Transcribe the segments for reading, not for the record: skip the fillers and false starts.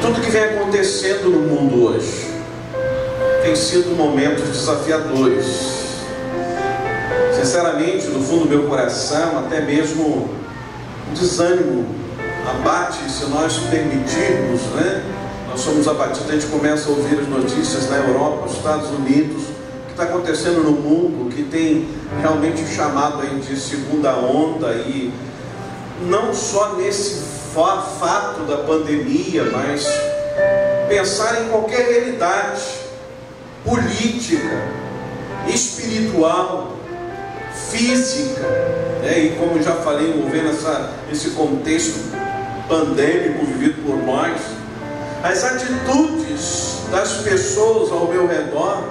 tudo que vem acontecendo no mundo hoje tem sido momentos desafiadores. Sinceramente, no fundo do meu coração, até mesmo um desânimo abate se nós permitirmos, né? Nós somos abatidos, a gente começa a ouvir as notícias na Europa, nos Estados Unidos, o que está acontecendo no mundo, que tem realmente chamado aí de segunda onda, e não só nesse fato da pandemia, mas pensar em qualquer realidade política, espiritual, física, né? E como já falei, envolvendo esse contexto pandêmico vivido por nós, as atitudes das pessoas ao meu redor.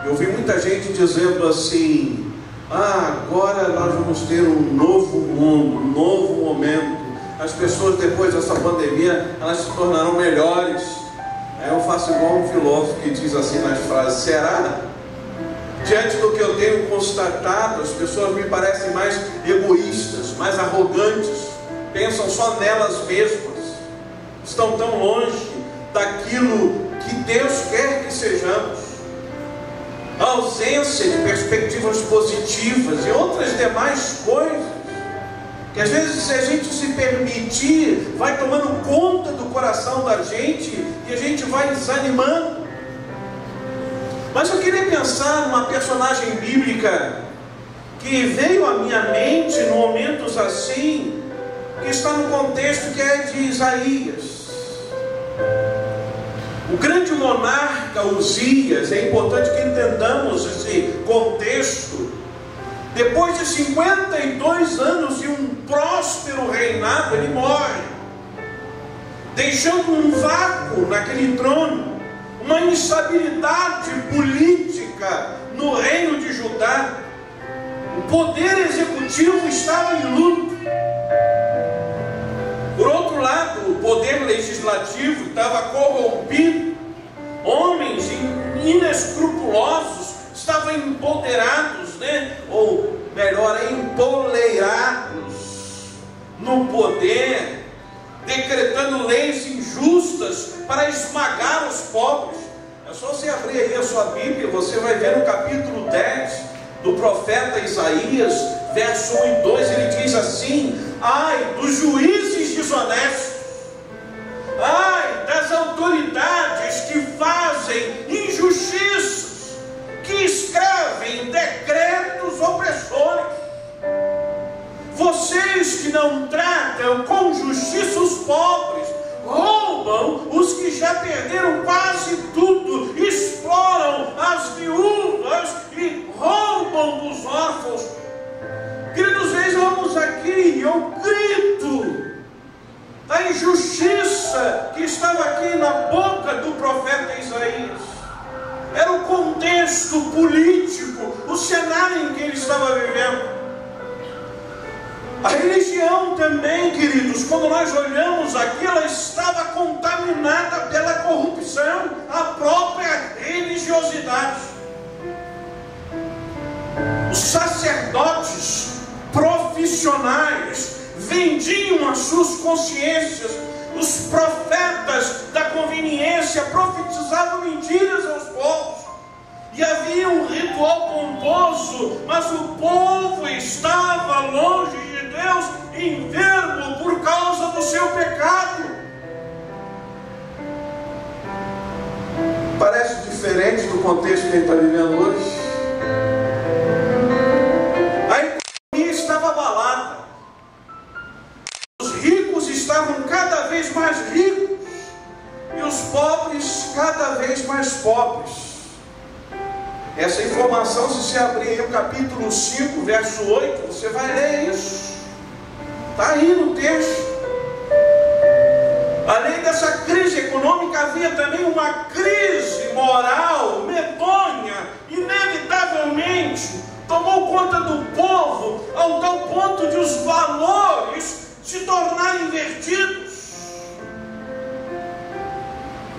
Eu vi muita gente dizendo assim: agora nós vamos ter um novo mundo, um novo momento. As pessoas, depois dessa pandemia, elas se tornarão melhores. Aí eu faço igual um filósofo que diz assim nas frases: será? Diante do que eu tenho constatado, as pessoas me parecem mais egoístas, mais arrogantes, pensam só nelas mesmas, estão tão longe daquilo que Deus quer que sejamos. A ausência de perspectivas positivas e outras demais coisas, que às vezes, se a gente se permitir, vai tomando conta do coração da gente e a gente vai desanimando. Mas eu queria pensar numa personagem bíblica que veio à minha mente em momentos assim, que está no contexto que é de Isaías. O grande monarca Uzias, é importante que entendamos esse contexto. Depois de 52 anos e um próspero reinado, ele morre, deixando um vácuo naquele trono, uma instabilidade política no reino de Judá. O poder executivo estava em luto. Por outro lado, o poder legislativo estava corrompido. Homens inescrupulosos estavam empoderados, né? Ou melhor, empoleirados no poder, decretando leis injustas para esmagar os pobres. É só você abrir aí a sua Bíblia, você vai ver no capítulo 10 do profeta Isaías, verso 1 e 2, ele diz assim: ai dos juízes desonestos, ai das autoridades que fazem injustiças, que escrevem decretos opressores. Vocês que não tratam com justiça os pobres, roubam os que já perderam quase tudo, exploram as viúvas e roubam dos órfãos. Queridos, vejamos aqui o grito da injustiça que estava aqui na boca do profeta Isaías. Era o contexto político, o cenário em que ele estava vivendo. A religião também, queridos, quando nós olhamos aqui, ela estava contaminada pela corrupção, a própria religiosidade. Os sacerdotes profissionais vendiam as suas consciências. Os profetas da conveniência profetizavam mentiras aos povos. E havia um ritual pomposo, mas o povo estava longe de Deus, enfermo por causa do seu pecado. Parece diferente do contexto que ele está vivendo hoje. A economia estava abalada. Os ricos estavam cada vez mais ricos e os pobres cada vez mais pobres. Essa informação, se você abrir aí o capítulo 5, verso 8, você vai ler isso. Está aí no texto. Além dessa crise econômica, havia também uma crise moral, medonha, inevitavelmente, tomou conta do povo, ao tal ponto de os valores se tornarem invertidos.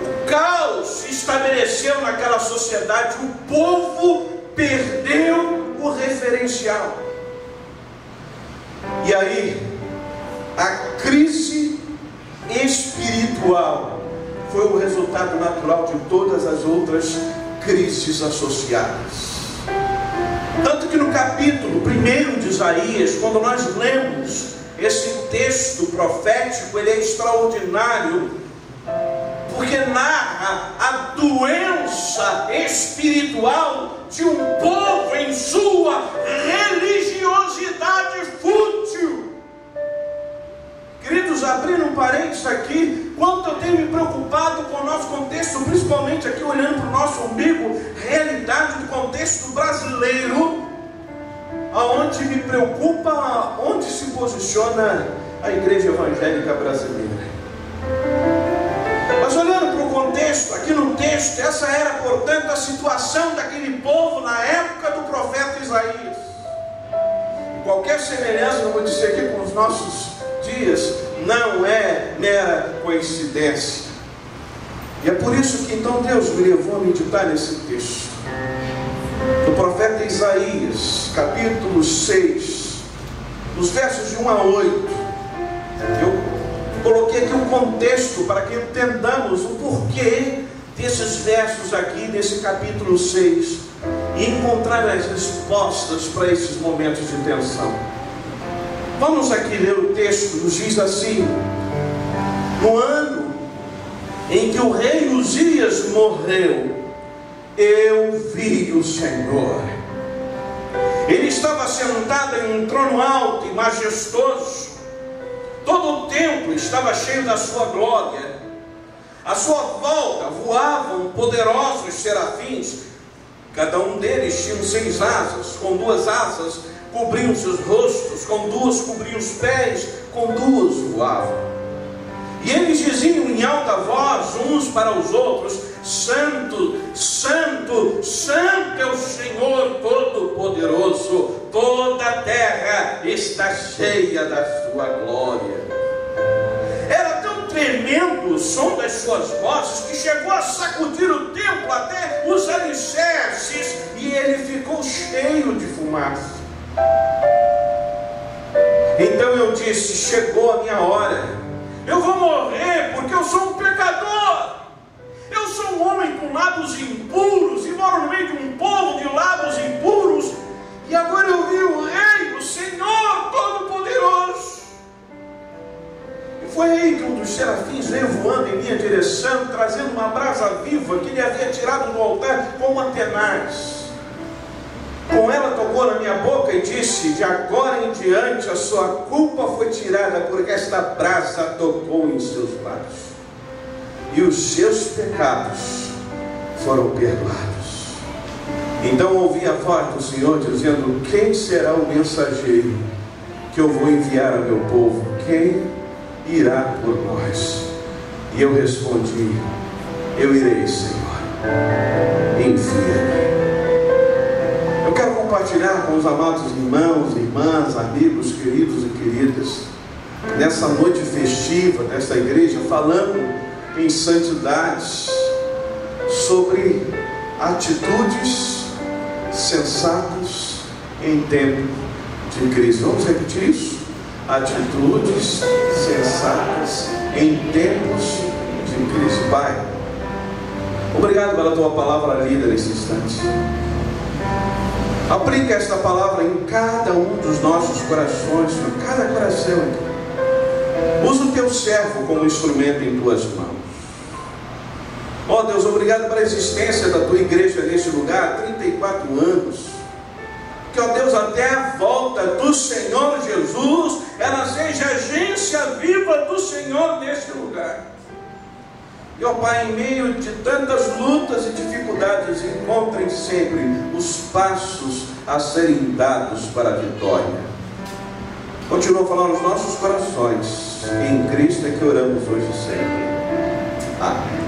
O caos se estabeleceu naquela sociedade, o povo perdeu o referencial. E aí, a crise espiritual foi o resultado natural de todas as outras crises associadas. Tanto que no capítulo 1 de Isaías, quando nós lemos esse texto profético, ele é extraordinário, porque narra a doença espiritual de um povo em sua religiosidade fútil. Queridos, abrindo um parênteses aqui, quanto eu tenho me preocupado com o nosso contexto, principalmente aqui olhando para o nosso umbigo, realidade do contexto brasileiro, aonde me preocupa onde se posiciona a igreja evangélica brasileira. Mas olhando para o contexto, aqui no texto, essa era, portanto, a situação daquele povo na época do profeta Isaías. Qualquer semelhança, eu vou dizer aqui, com os nossos dias, não é mera coincidência. E é por isso que então Deus me levou a meditar nesse texto do profeta Isaías, capítulo 6, dos versos de 1 a 8. Eu coloquei aqui um contexto para que entendamos o porquê desses versos aqui, nesse capítulo 6, e encontrar as respostas para esses momentos de tensão. Vamos aqui ler o texto, nos diz assim: no ano em que o rei Uzias morreu, eu vi o Senhor. Ele estava sentado em um trono alto e majestoso. Todo o templo estava cheio da sua glória. À sua volta voavam poderosos serafins. Cada um deles tinha 6 asas. Com 2 asas cobriam seus rostos, com 2 cobriam os pés, com 2 voavam. E eles diziam em alta voz uns para os outros: Santo, Santo, Santo é o Senhor Todo-Poderoso, toda a terra está cheia da sua glória. Era tão tremendo o som das suas vozes que chegou a sacudir o templo até os alicerces, e ele ficou cheio de fumaça. Então eu disse: chegou a minha hora. Eu vou morrer porque eu sou um pecador. Eu sou um homem com lábios impuros e moro no meio de um povo de lábios impuros. E agora eu vi o Rei, o Senhor Todo-Poderoso. E foi aí que um dos serafins veio voando em minha direção, trazendo uma brasa viva que ele havia tirado do altar com uma tenaz. Com ela tocou na minha boca e disse: de agora em diante a sua culpa foi tirada, porque esta brasa tocou em seus lábios, e os seus pecados foram perdoados. Então ouvi a voz do Senhor dizendo: quem será o mensageiro que eu vou enviar ao meu povo? Quem irá por nós? E eu respondi: eu irei, Senhor, envia-me. Eu quero compartilhar com os amados irmãos, irmãs, amigos, queridos e queridas, nessa noite festiva desta igreja, falando em santidades, sobre atitudes sensatas em tempo de crise. Vamos repetir isso? Atitudes sensatas em tempos de crise. Pai, obrigado pela tua palavra lida nesse instante. Aplica esta palavra em cada um dos nossos corações, em cada coração aqui. Usa o teu servo como instrumento em tuas mãos. Ó Deus, obrigado pela existência da tua igreja neste lugar há 34 anos. Que, ó Deus, até a volta do Senhor Jesus, ela seja agência viva do Senhor neste lugar. E, ó Pai, em meio de tantas lutas e dificuldades, encontrem sempre os passos a serem dados para a vitória. Continua falando nos nossos corações. Em Cristo é que oramos hoje e sempre. Amém.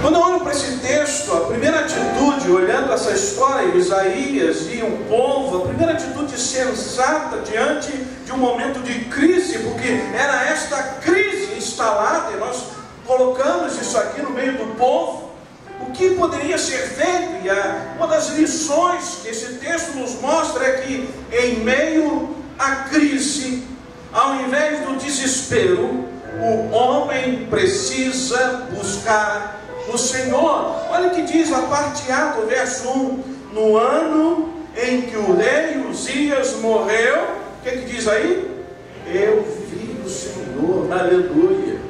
Quando eu olho para esse texto, a primeira atitude, olhando essa história de Isaías e o povo, a primeira atitude sensata diante de um momento de crise, porque era esta crise instalada, e nós colocamos isso aqui no meio do povo, o que poderia ser feito? E uma das lições que esse texto nos mostra é que, em meio à crise, ao invés do desespero, o homem precisa buscar o Senhor. Olha o que diz a parte A do verso 1. No ano em que o rei Uzias morreu, o que diz aí? Eu vi o Senhor, aleluia.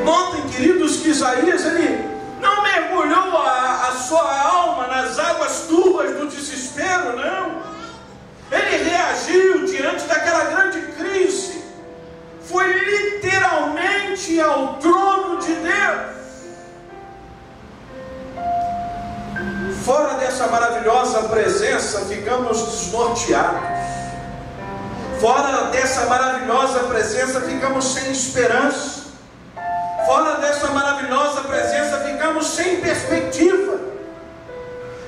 Notem, queridos, que Isaías, ele não mergulhou a sua alma nas águas turvas do desespero, não. Ele reagiu diante daquela grande crise. Foi literalmente ao trono de Deus. Fora dessa maravilhosa presença, ficamos desnorteados. Fora dessa maravilhosa presença, ficamos sem esperança. Fora dessa maravilhosa presença, ficamos sem perspectiva.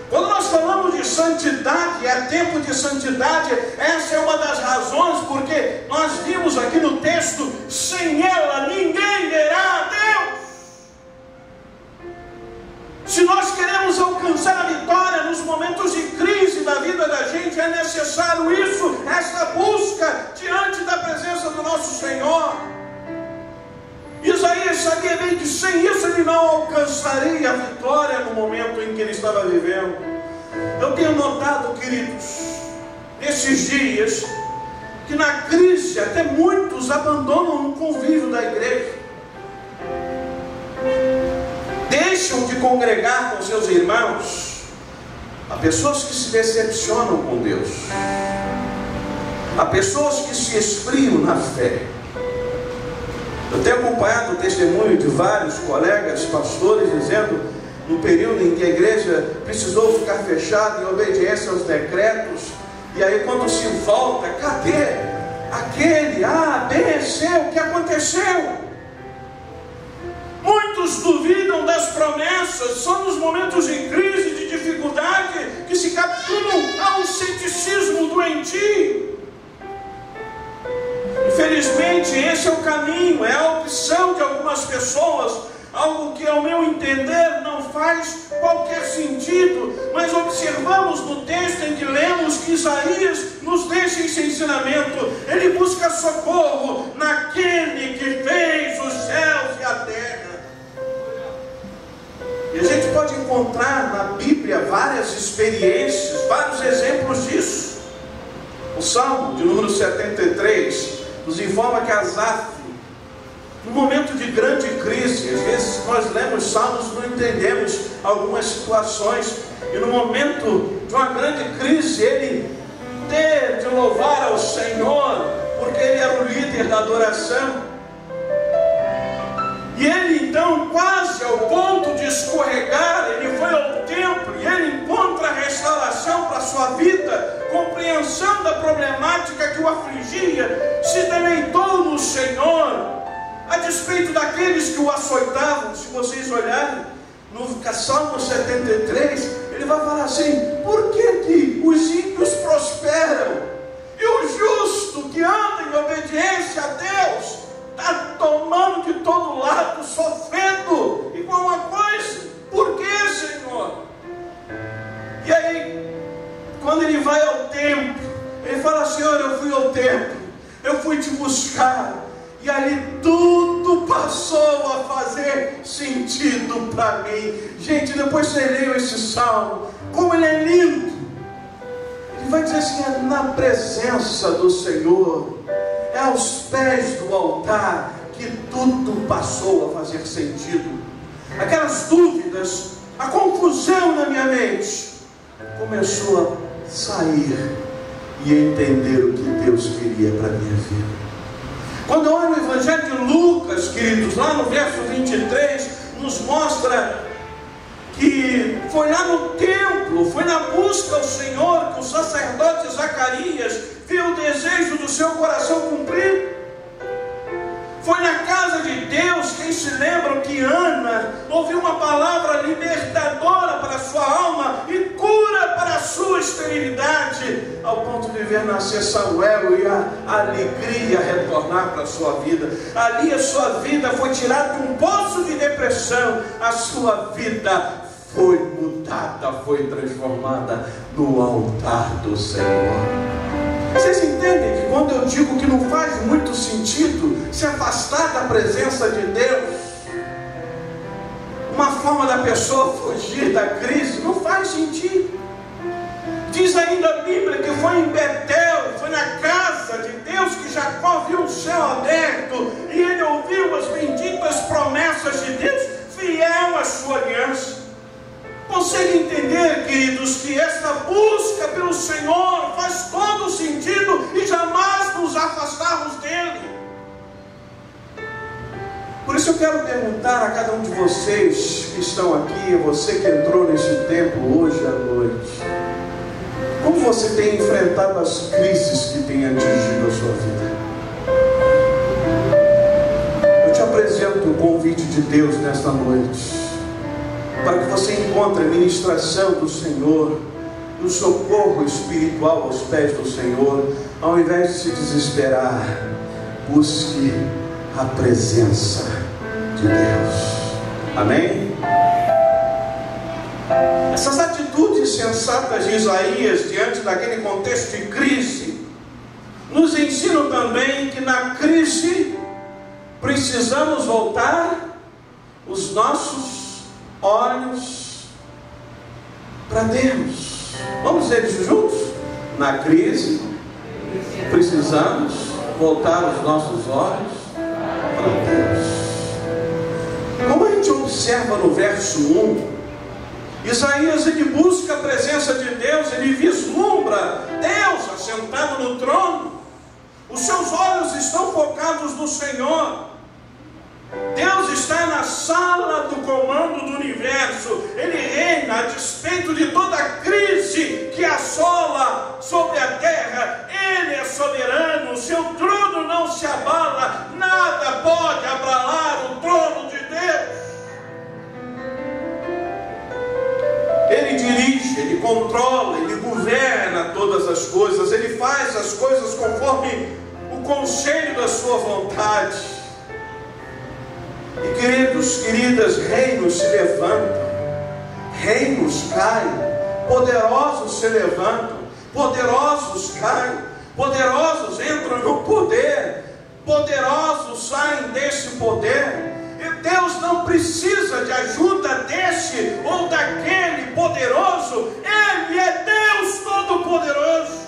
Quando nós falamos de santidade, é tempo de santidade, essa é uma das razões porque nós vimos aqui no texto, sem ela ninguém verá a Deus. Se nós queremos alcançar a vitória nos momentos de crise da vida da gente, é necessário isso, essa busca diante da presença do nosso Senhor. Isaías sabia bem que sem isso ele não alcançaria a vitória no momento em que ele estava vivendo. Eu tenho notado, queridos, nesses dias, que na crise até muitos abandonam o convívio da igreja. Deixam de congregar com seus irmãos. Há pessoas que se decepcionam com Deus. Há pessoas que se esfriam na fé. Eu tenho acompanhado o testemunho de vários colegas, pastores, dizendo, no período em que a igreja precisou ficar fechada em obediência aos decretos, e aí quando se volta, cadê aquele A, B, C, o que aconteceu? Muitos duvidam das promessas, só nos momentos de crise, de dificuldade, que se capturam ao ceticismo doentio. Infelizmente, esse é o caminho, é a opção de algumas pessoas, algo que, ao meu entender, não faz qualquer sentido. Mas observamos no texto em que lemos que Isaías nos deixa esse ensinamento. Ele busca socorro naquele que fez os céus e a terra. E a gente pode encontrar na Bíblia várias experiências, vários exemplos disso. O Salmo de número 73 nos informa que Asaf, no momento de grande crise, às vezes nós lemos salmos e não entendemos algumas situações, e no momento de uma grande crise, ele ter de louvar ao Senhor, porque ele era o líder da adoração. E ele então, quase ao ponto de escorregar, ele foi ao templo e ele encontra restauração para a sua vida, compreensão da problemática que o afligia, se deleitou no Senhor, a despeito daqueles que o açoitavam. Se vocês olharem no Salmo 73, ele vai falar assim: por que os ímpios prosperam e o justo que anda em obediência a Deus está tomando de todo lado, sofrendo igual uma coisa? Por que, Senhor? E aí, quando ele vai ao templo, ele fala: Senhor, eu fui ao templo, eu fui te buscar, e ali tudo passou a fazer sentido para mim. Gente, depois você leu esse salmo, como ele é lindo. Ele vai dizer assim: é na presença do Senhor, é aos pés do altar que tudo passou a fazer sentido. Aquelas dúvidas, a confusão na minha mente começou a sair e entender o que Deus queria para a minha vida. Quando eu olho o Evangelho de Lucas, queridos, lá no verso 23, nos mostra que foi lá no templo, foi na busca ao Senhor, que o sacerdote Zacarias viu o desejo do seu coração cumprido. Foi na casa de Deus, quem se lembra que Ana ouviu uma palavra libertadora para a sua alma e cura para a sua esterilidade, ao ponto de ver nascer Samuel e a alegria retornar para a sua vida. Ali a sua vida foi tirada de um poço de depressão, a sua vida foi mudada, foi transformada no altar do Senhor. Vocês entendem que quando eu digo que não faz muito sentido se afastar da presença de Deus, uma forma da pessoa fugir da crise, não faz sentido. Diz ainda a Bíblia que foi em Betel, foi na casa de Deus que Jacó viu o céu aberto e ele ouviu as benditas promessas de Deus, fiel à sua aliança. Consegue entender, queridos, que esta busca pelo Senhor faz todo sentido e jamais nos afastarmos dele? Por isso eu quero perguntar a cada um de vocês que estão aqui, você que entrou nesse templo hoje à noite, como você tem enfrentado as crises que têm atingido a sua vida? Eu te apresento o convite de Deus nesta noite, para que você encontre a ministração do Senhor, o socorro espiritual aos pés do Senhor. Ao invés de se desesperar, busque a presença de Deus. Amém? Essas atitudes sensatas de Isaías diante daquele contexto de crise nos ensinam também que na crise precisamos voltar os nossos olhos para Deus. Vamos dizer isso juntos? Na crise precisamos voltar os nossos olhos para Deus. Como a gente observa no verso 1, Isaías, ele busca a presença de Deus, ele vislumbra Deus assentado no trono. Os seus olhos estão focados no Senhor. Deus está na sala do comando do universo. Ele reina a despeito de toda a crise que assola sobre a terra. Ele é soberano, seu trono não se abala, nada pode abalar o trono de Deus. Ele dirige, ele controla, ele governa todas as coisas, ele faz as coisas conforme o conselho da sua vontade. E queridos, queridas, reinos se levantam, reinos caem, poderosos se levantam, poderosos caem, poderosos entram no poder, poderosos saem desse poder. E Deus não precisa de ajuda deste ou daquele poderoso. Ele é Deus Todo-Poderoso.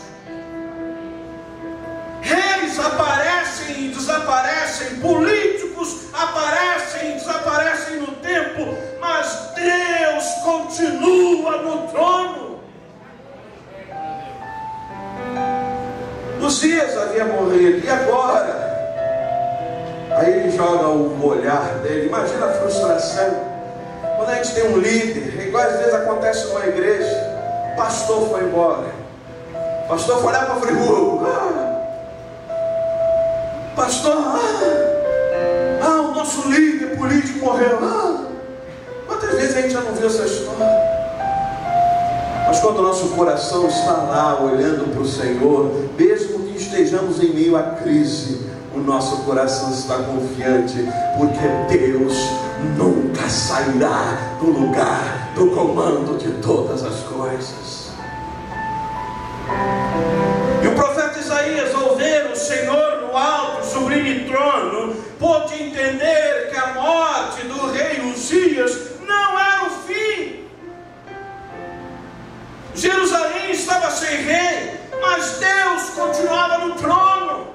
Reis aparecem e desaparecem, políticos aparecem e desaparecem no tempo, mas Deus continua no trono. Uzias havia morrido, e agora? Aí ele joga o olhar dele. Imagina a frustração quando a gente tem um líder, igual às vezes acontece numa igreja. O pastor foi embora, o pastor foi lá para Friburgo, pastor, o nosso líder político morreu. Quantas vezes a gente já não viu essa história? Mas quando o nosso coração está lá olhando para o Senhor, mesmo que estejamos em meio à crise, o nosso coração está confiante, porque Deus nunca sairá do lugar do comando de todas as coisas. E o profeta Isaías, ao ver o Senhor no alto, sublime trono, pôde entender que a morte do rei Uzias não era o fim. Jerusalém estava sem rei, mas Deus continuava no trono.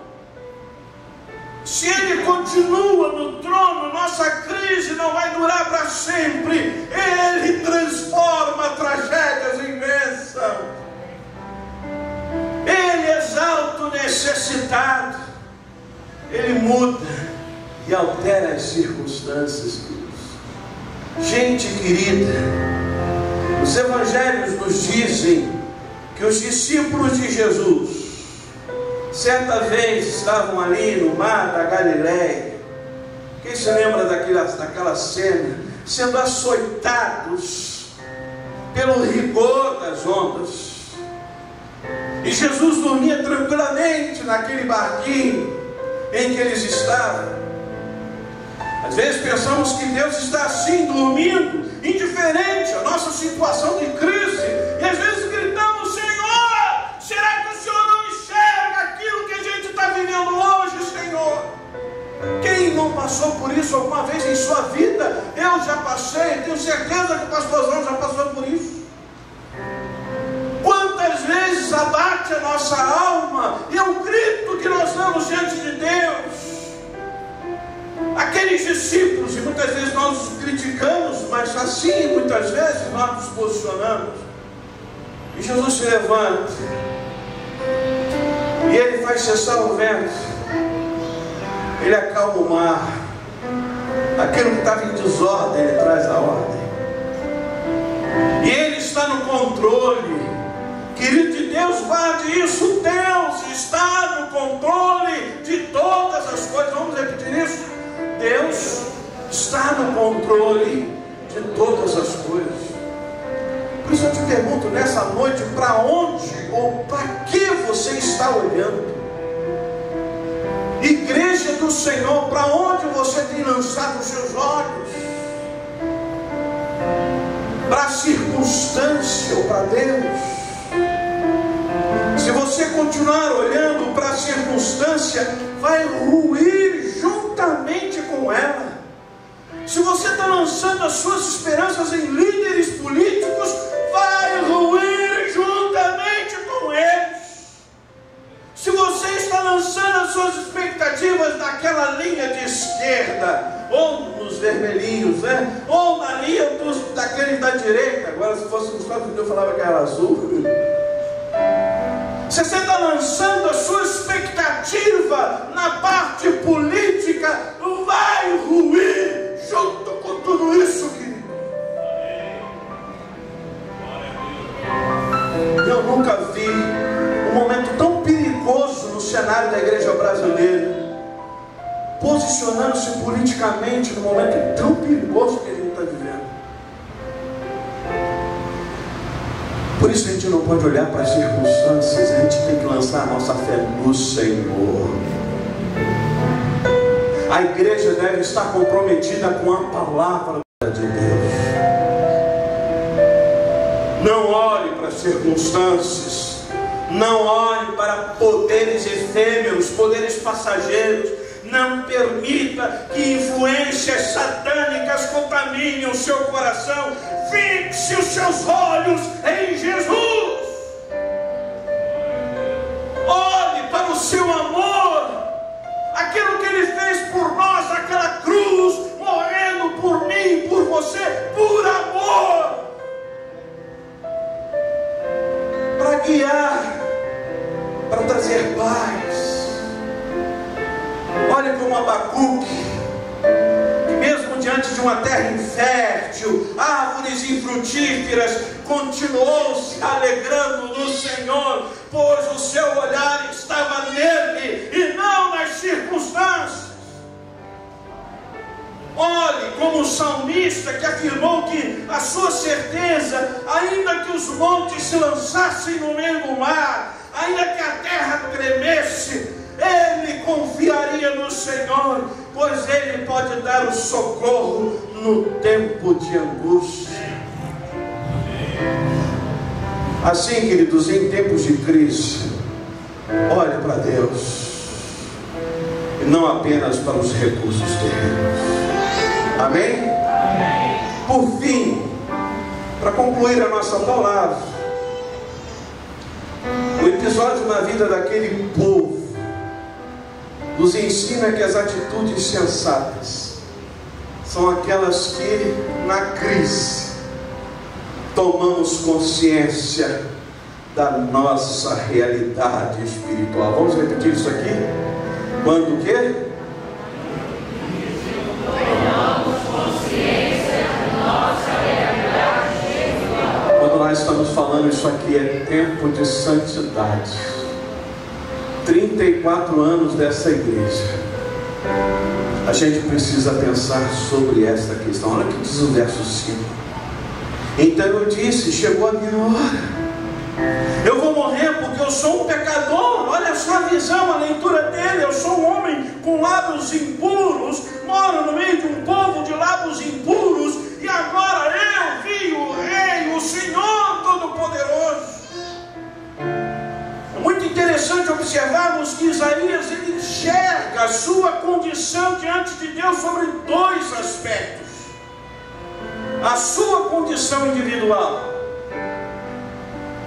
Se Ele continua no trono, nossa crise não vai durar para sempre. Ele transforma tragédias em bênção. Ele exalta o necessitado. Ele muda e altera as circunstâncias. Gente querida, os evangelhos nos dizem que os discípulos de Jesus certa vez estavam ali no mar da Galileia. Quem se lembra daquela cena? Sendo açoitados pelo rigor das ondas. E Jesus dormia tranquilamente naquele barquinho em que eles estavam. Às vezes pensamos que Deus está assim, dormindo, indiferente à nossa situação de crise. E às vezes gritamos: Senhor, será que o Senhor não enxerga isso alguma vez em sua vida? Eu já passei, tenho certeza que o pastorzão já passou por isso. Quantas vezes abate a nossa alma e é o grito que nós damos diante de Deus. Aqueles discípulos, e muitas vezes nós os criticamos, mas assim muitas vezes nós nos posicionamos. E Jesus se levanta e ele faz cessar o vento, ele acalma o mar. Aquilo que estava em desordem, ele traz a ordem, e ele está no controle. Querido de Deus, guarde isso. Deus está no controle de todas as coisas. Vamos repetir isso? Deus está no controle de todas as coisas. Por isso eu te pergunto nessa noite, para onde ou para que você está olhando? Igreja do Senhor, para onde você tem lançado os seus olhos? Para a circunstância ou para Deus? Se você continuar olhando para a circunstância, vai ruir juntamente com ela. Se você está lançando as suas esperanças em líderes políticos, vai ruir juntamente com eles. Se você está lançando as suas expectativas naquela linha de esquerda, ou nos vermelhinhos, né? Ou na linha daqueles da direita. Agora, se fosse nos Estados Unidos, eu falava que era azul. Se você está lançando a sua expectativa na parte política, vai ruir junto com tudo isso, querido. Eu nunca vi um momento tão perigoso no cenário da igreja brasileira, posicionando-se politicamente num momento tão perigoso que a gente está vivendo. Por isso a gente não pode olhar para as circunstâncias, a gente tem que lançar a nossa fé no Senhor. A igreja deve estar comprometida com a palavra de Deus. Não olhe para as circunstâncias, não olhe para poderes efêmeros, poderes passageiros. Não permita que influências satânicas contaminem o seu coração. Fixe os seus olhos em Jesus. Olhe para o seu amor, aquilo que Ele fez por nós, aquela cruz, morrendo por mim, por você, por amor, para guiar, para trazer paz. Olhe como Abacuque, que mesmo diante de uma terra infértil, árvores infrutíferas, continuou se alegrando no Senhor, pois o seu olhar estava nele e não nas circunstâncias. Olhe como o salmista, que afirmou que a sua certeza, ainda que os montes se lançassem no meio do mar, ainda que a terra tremesse, ele confiaria no Senhor, pois Ele pode dar o socorro no tempo de angústia. Assim, queridos, em tempos de crise, olhe para Deus, e não apenas para os recursos terrenos. Amém? Amém. Por fim, para concluir a nossa palavra, o episódio na vida daquele povo nos ensina que as atitudes sensatas são aquelas que, na crise, tomamos consciência da nossa realidade espiritual. Vamos repetir isso aqui? Quando o quê? Tomamos consciência da nossa realidade espiritual. Quando nós estamos falando isso aqui, é tempo de santidade. 34 anos dessa igreja, a gente precisa pensar sobre esta questão. Olha o que diz o verso 5. Então eu disse, chegou a minha hora, eu vou morrer porque eu sou um pecador. Olha só a visão, a leitura dele. Eu sou um homem com lábios impuros, moro no meio de um povo de lábios impuros, e agora eu vi o Rei, o Senhor Todo-Poderoso. Muito interessante observarmos que Isaías, ele enxerga a sua condição condição diante de Deus sobre dois aspectos: a sua condição individual.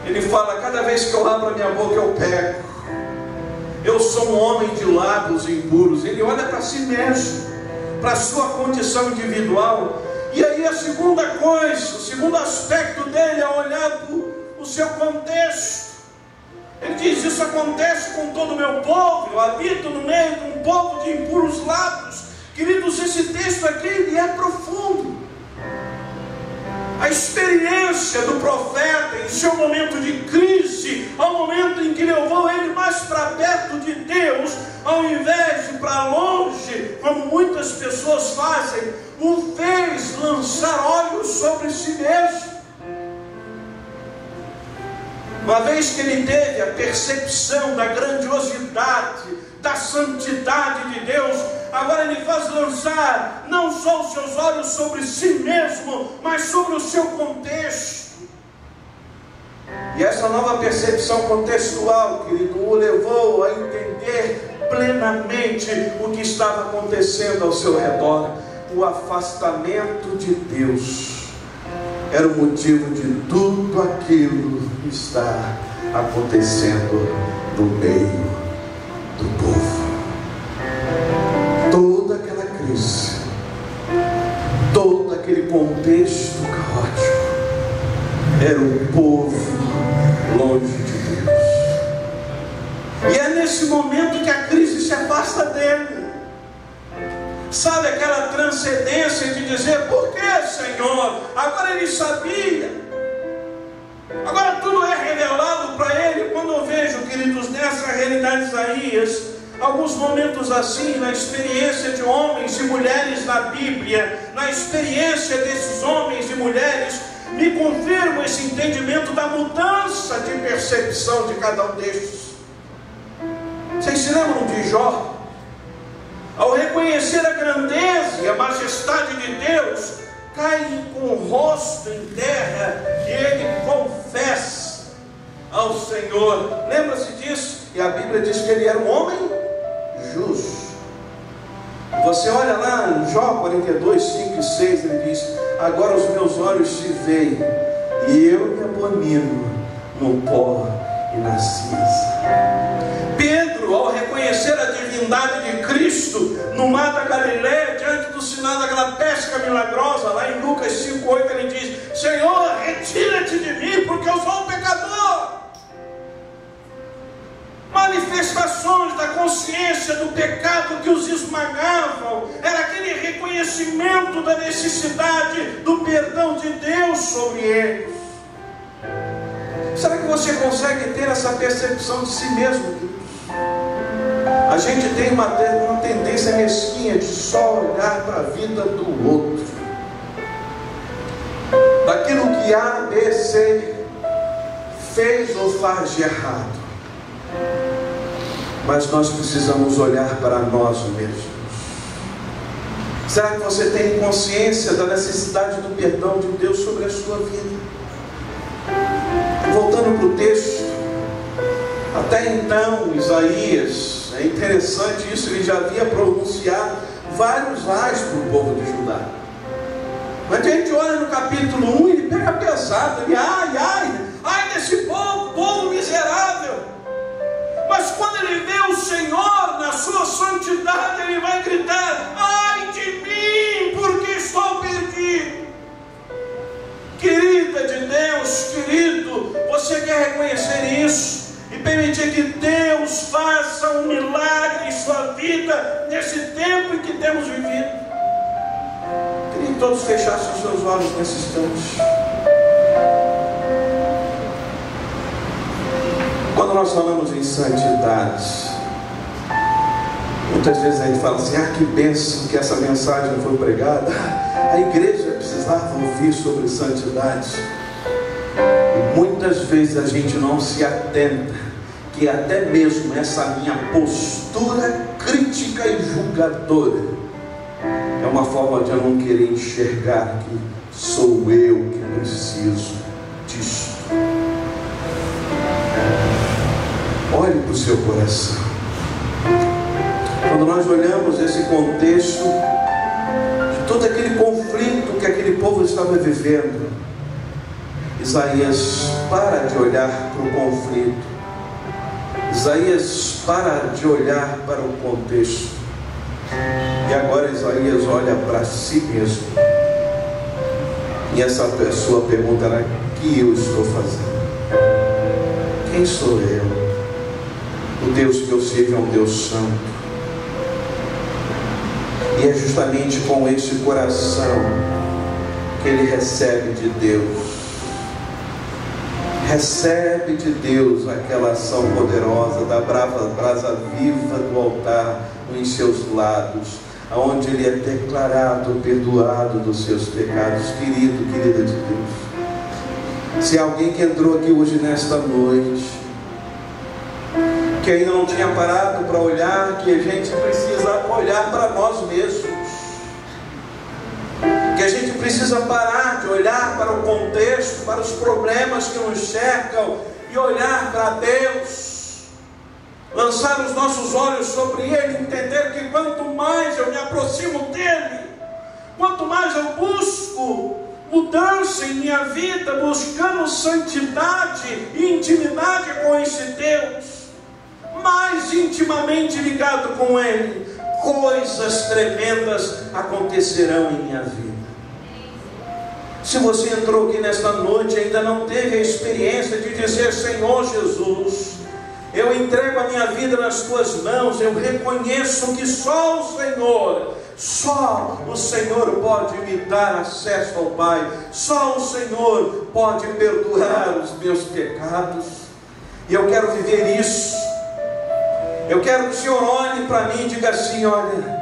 Ele fala: cada vez que eu abro a minha boca eu peco, eu sou um homem de lábios impuros. Ele olha para si mesmo, para a sua condição individual. E aí a segunda coisa, o segundo aspecto dele é olhar para o seu contexto. Ele diz: isso acontece com todo o meu povo, eu habito no meio de um povo de impuros lábios. Queridos, esse texto aqui ele é profundo. A experiência do profeta em seu momento de crise, ao momento em que levou ele mais para perto de Deus, ao invés de para longe, como muitas pessoas fazem, o fez lançar olhos sobre si mesmo. Uma vez que ele teve a percepção da grandiosidade, da santidade de Deus, agora ele faz lançar não só os seus olhos sobre si mesmo, mas sobre o seu contexto. E essa nova percepção contextual, querido, o levou a entender plenamente o que estava acontecendo ao seu redor. O afastamento de Deus era o motivo de tudo aquilo que está acontecendo no meio do povo. Toda aquela crise, todo aquele contexto caótico, era o povo longe de Deus. E é nesse momento que a crise se afasta dele. Sabe aquela transcendência de dizer: por que, Senhor? Agora ele sabia. Agora tudo é revelado para ele. Quando eu vejo, queridos, nessa realidade de Isaías, alguns momentos assim, na experiência de homens e mulheres na Bíblia, na experiência desses homens e mulheres, me confirma esse entendimento da mudança de percepção de cada um destes. Vocês se lembram de Jó? Ao reconhecer a grandeza e a majestade de Deus, cai com o rosto em terra e ele confessa ao Senhor. Lembra-se disso? E a Bíblia diz que ele era um homem justo. Você olha lá em Jó 42, 5 e 6, ele diz: agora os meus olhos te veem e eu me abomino no pó e na cinza. Pedro, ao reconhecer a divindade de Cristo no mar da Galileia, diante do sinal daquela pesca milagrosa, lá em Lucas 5,8, ele diz: Senhor, retira-te de mim, porque eu sou um pecador. Manifestações da consciência do pecado que os esmagavam, era aquele reconhecimento da necessidade do perdão de Deus sobre eles. Será que você consegue ter essa percepção de si mesmo, Deus? A gente tem uma tendência mesquinha de só olhar para a vida do outro, daquilo que A, B, C fez ou faz de errado. Mas nós precisamos olhar para nós mesmos. Será que você tem consciência da necessidade do perdão de Deus sobre a sua vida? Voltando para o texto, até então Isaías, é interessante isso, ele já havia pronunciado vários ais para o povo de Judá. Mas a gente olha no capítulo 1, ele pega pesado, ele ai desse povo miserável. Mas quando ele vê o Senhor na sua santidade, ele vai gritar: ai de mim, porque estou perdido. Querida de Deus, querido, você quer reconhecer isso e permitir que Deus faça um milagre em sua vida nesse tempo em que temos vivido? Queria que todos fechassem os seus olhos nesse instante. Quando nós falamos em santidade, muitas vezes a gente fala assim: que bênção que essa mensagem foi pregada, a igreja precisava ouvir sobre santidade. E muitas vezes a gente não se atenta que até mesmo essa minha postura crítica e julgadora é uma forma de eu não querer enxergar que sou eu que preciso disso. Olhe para o seu coração. Quando nós olhamos esse contexto de todo aquele conflito que aquele povo estava vivendo, Isaías para de olhar para o conflito, Isaías para de olhar para o contexto, e agora Isaías olha para si mesmo. E essa sua pergunta era: o que eu estou fazendo? Quem sou eu? O Deus que eu sirvo é um Deus santo. E é justamente com esse coração que ele recebe de Deus. Recebe de Deus aquela ação poderosa da brasa viva do altar em seus lados, aonde ele é declarado perdoado dos seus pecados. Querido, querida de Deus, se alguém que entrou aqui hoje nesta noite, que ainda não tinha parado para olhar, que a gente precisa olhar para nós mesmos, que a gente precisa parar de olhar para o contexto, para os problemas que nos cercam, e olhar para Deus, lançar os nossos olhos sobre Ele, entender que quanto mais eu me aproximo dEle, quanto mais eu busco mudança em minha vida, buscando santidade e intimidade com esse Deus, mais intimamente ligado com Ele, coisas tremendas acontecerão em minha vida. Se você entrou aqui nesta noite e ainda não teve a experiência de dizer: Senhor Jesus, eu entrego a minha vida nas tuas mãos, eu reconheço que só o Senhor pode me dar acesso ao Pai, só o Senhor pode perdoar os meus pecados, e eu quero viver isso. Eu quero que o Senhor olhe para mim e diga assim: olha,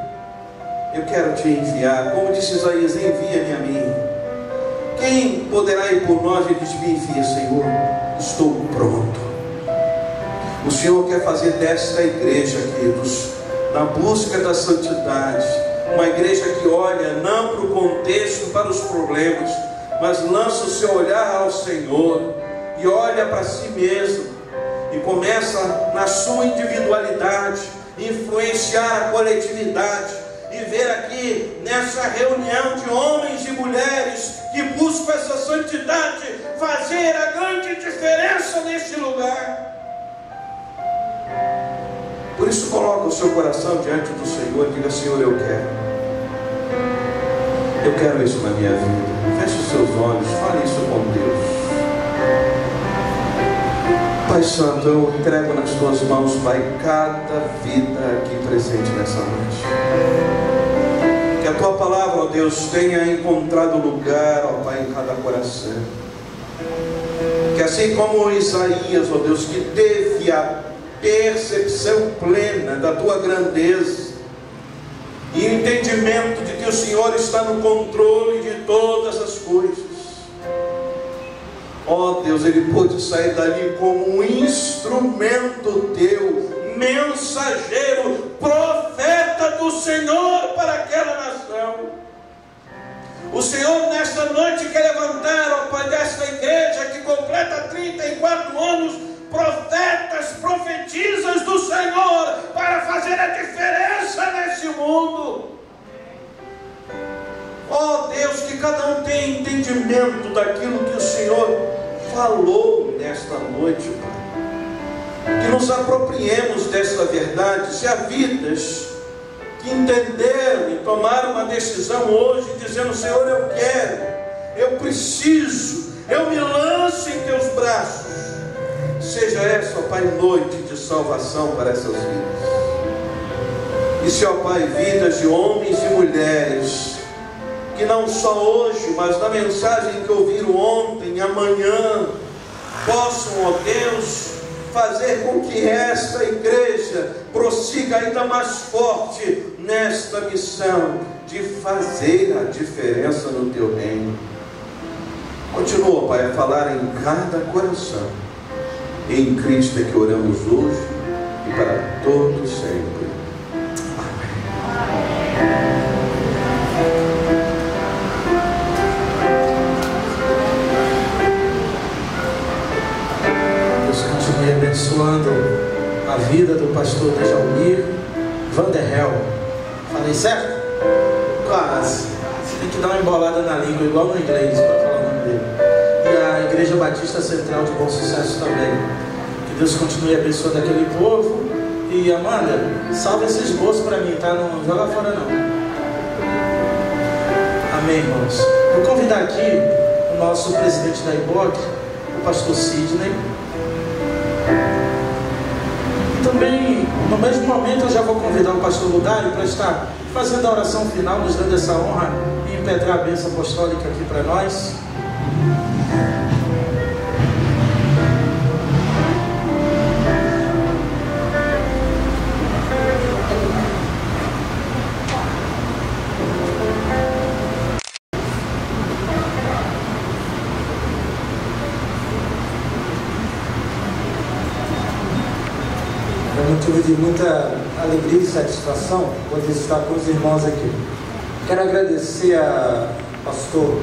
eu quero te enviar, como disse Isaías, envia-me a mim. Quem poderá ir por nós? Ele diz: me envia, Senhor, estou pronto. O Senhor quer fazer desta igreja, queridos, na busca da santidade, uma igreja que olha não para o contexto, para os problemas, mas lança o seu olhar ao Senhor e olha para si mesmo, e começa na sua individualidade influenciar a coletividade, e ver aqui nessa reunião de homens e mulheres que buscam essa santidade fazer a grande diferença nesse lugar. Por isso, coloca o seu coração diante do Senhor e diga: Senhor, eu quero isso na minha vida. Feche os seus olhos, fale isso com Deus. Pai Santo, eu entrego nas tuas mãos, Pai, cada vida aqui presente nessa noite. Que a tua palavra, ó Deus, tenha encontrado lugar, ó Pai, em cada coração. Que assim como Isaías, ó Deus, que teve a percepção plena da tua grandeza e o entendimento de que o Senhor está no controle de todas as coisas, ó Deus, ele pôde sair dali como um instrumento teu, mensageiro, profeta do Senhor para aquela nação. O Senhor nesta noite quer levantar, ó Pai, desta igreja que completa 34 anos, profetas, profetisas do Senhor para fazer a diferença nesse mundo. Ó Deus, que cada um tenha entendimento daquilo que o Senhor falou nesta noite, Pai. Que nos apropriemos desta verdade. Se há vidas que entenderam e tomaram uma decisão hoje, dizendo: Senhor, eu quero, eu preciso, eu me lanço em teus braços. Seja essa, ó Pai, noite de salvação para essas vidas. E se, ó Pai, vidas de homens e mulheres que não só hoje, mas na mensagem que ouviram ontem, amanhã, possam, ó Deus, fazer com que esta igreja prossiga ainda mais forte nesta missão de fazer a diferença no teu reino. Continua, Pai, a falar em cada coração. Em Cristo é que oramos hoje e para todos sempre. Amém. Deus continue abençoando a vida do pastor Djalmir, Vanderhel. Falei certo? Quase. Você tem que dar uma embolada na língua, igual no inglês, para falar o nome dele. E a Igreja Batista Central de Bom Sucesso também. Que Deus continue abençoando aquele povo. E Amanda, salva esse esboço para mim, tá? Não joga fora não. Amém, irmãos. Vou convidar aqui o nosso presidente da IBOC, o pastor Sidney. E também, no mesmo momento, eu já vou convidar o pastor Ludário para estar fazendo a oração final, nos dando essa honra e impetrar a bênção apostólica aqui para nós. De muita alegria e satisfação poder estar com os irmãos aqui. Quero agradecer a pastor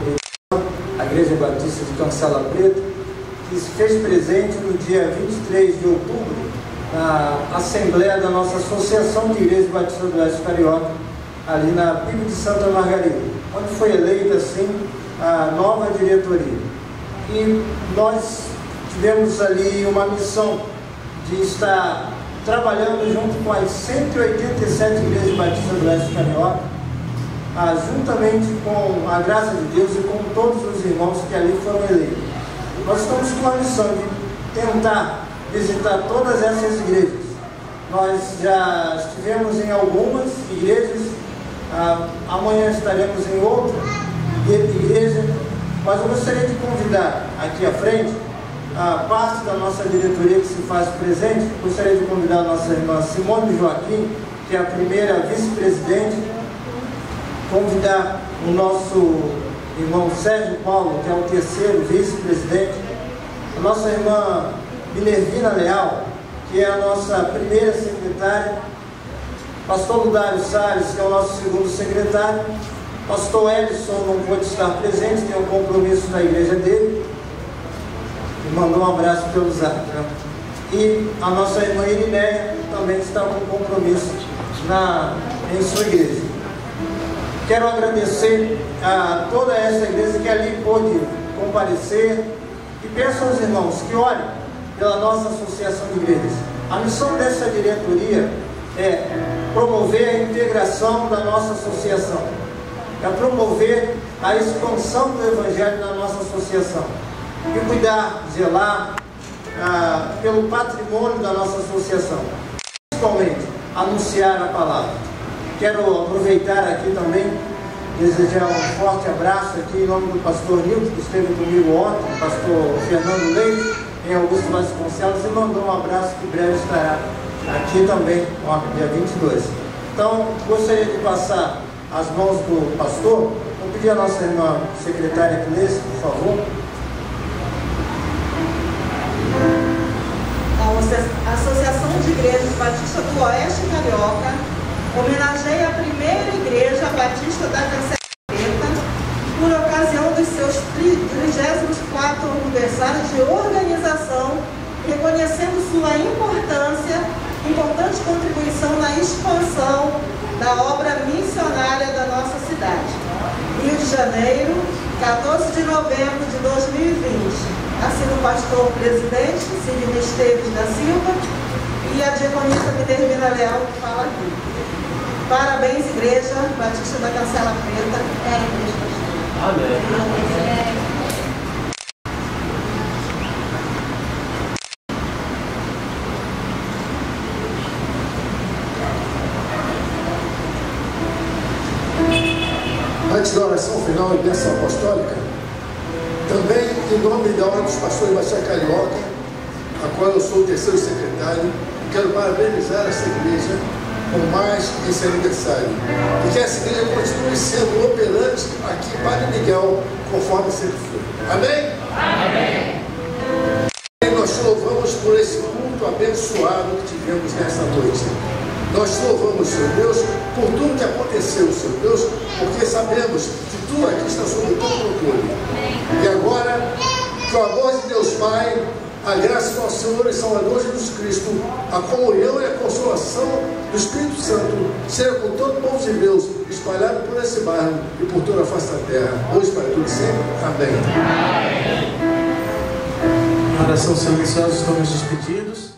a Igreja Batista de Cancela Preta, que se fez presente no dia 23 de outubro na Assembleia da nossa Associação de Igrejas Batistas do Oeste Carioca, ali na PIB de Santa Margarida, onde foi eleita assim a nova diretoria. E nós tivemos ali uma missão de estar trabalhando junto com as 187 igrejas batistas do Oeste Carioca, juntamente com a graça de Deus e com todos os irmãos que ali foram eleitos. Nós estamos com a missão de tentar visitar todas essas igrejas. Nós já estivemos em algumas igrejas, amanhã estaremos em outra igreja, mas eu gostaria de convidar aqui à frente a parte da nossa diretoria que se faz presente. Gostaria de convidar a nossa irmã Simone Joaquim, que é a primeira vice-presidente, convidar o nosso irmão Sérgio Paulo, que é o terceiro vice-presidente, a nossa irmã Minervina Leal, que é a nossa primeira secretária, pastor Ludário Salles, que é o nosso segundo secretário, pastor Edson não pôde estar presente, tem um compromisso na igreja dele, mandou um abraço pelo zap, né? E a nossa irmã Irineia também está com compromisso em sua igreja. Quero agradecer a toda essa igreja que ali pôde comparecer e peço aos irmãos que orem pela nossa associação de igrejas. A missão dessa diretoria é promover a integração da nossa associação, é promover a expansão do evangelho na nossa associação e cuidar, zelar pelo patrimônio da nossa associação, principalmente anunciar a palavra. Quero aproveitar aqui também, desejar um forte abraço aqui em nome do pastor Nilton, que esteve comigo ontem, o pastor Fernando Leite, em Augusto Vasconcelos, e mandou um abraço que breve estará aqui também, dia 22. Então, gostaria de passar as mãos do pastor. Vou pedir a nossa irmã secretária Cleice, por favor. A Associação de Igrejas Batista do Oeste Carioca homenageia a primeira igreja batista da Cancela Preta por ocasião dos seus 34 aniversários de organização, reconhecendo sua importante contribuição na expansão da obra missionária da nossa cidade. Rio de Janeiro, 14 de novembro de 2020. Assina o pastor presidente, Sidney Esteves da Silva, e a diaconisa Minervina Leal, que fala aqui. Parabéns, Igreja Batista da Cancela Preta. É a igreja pastor. Amém. Antes da oração final e bênção apostólica, também em nome da Ordem dos Pastores Batista Carioca, a qual eu sou o terceiro secretário, quero parabenizar essa igreja com mais esse aniversário. E que essa igreja continue sendo operante aqui para Miguel, conforme sempre foi. Amém? Amém. E nós te louvamos por esse culto abençoado que tivemos nesta noite. Nós te louvamos, Senhor Deus, por tudo que aconteceu, Senhor Deus, porque sabemos que tudo aqui está sob o teu controle. E agora, que o amor de Deus Pai, A graça do nosso Senhor e Salvador Jesus Cristo, a comunhão e a consolação do Espírito Santo seja com todo o povo de Deus, espalhado por esse bairro e por toda a face da terra, hoje para tudo e sempre. Amém. Em oração silenciosa, estamos despedidos.